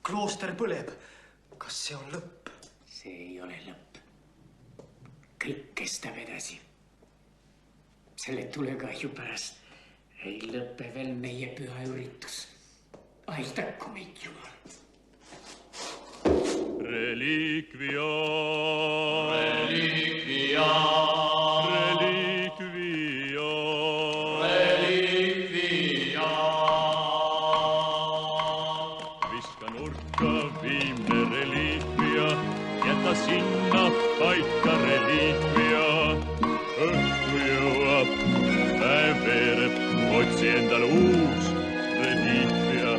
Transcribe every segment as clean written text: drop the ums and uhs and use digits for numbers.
klooster põleb. Kas see on lõpp? See ei ole lõpp. Kõik kestab edasi. Selle tulekahju pärast ei lõppe veel meie püha üritus. Aidaku meid Jumal. Reliquia. Reliquia. Reliquia. Reliquia. Viska nurka viimne reliquia, jäta sinna paika reliquia. Õhtu jõuab, päev veereb, otsi endal uus reliquia.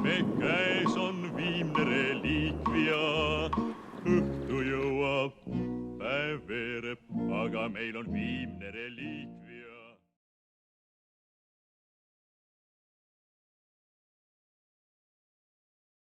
Me käes on viimne reliquia. Õhtu jõuab, päev veereb, aga meil on viimne reliquia.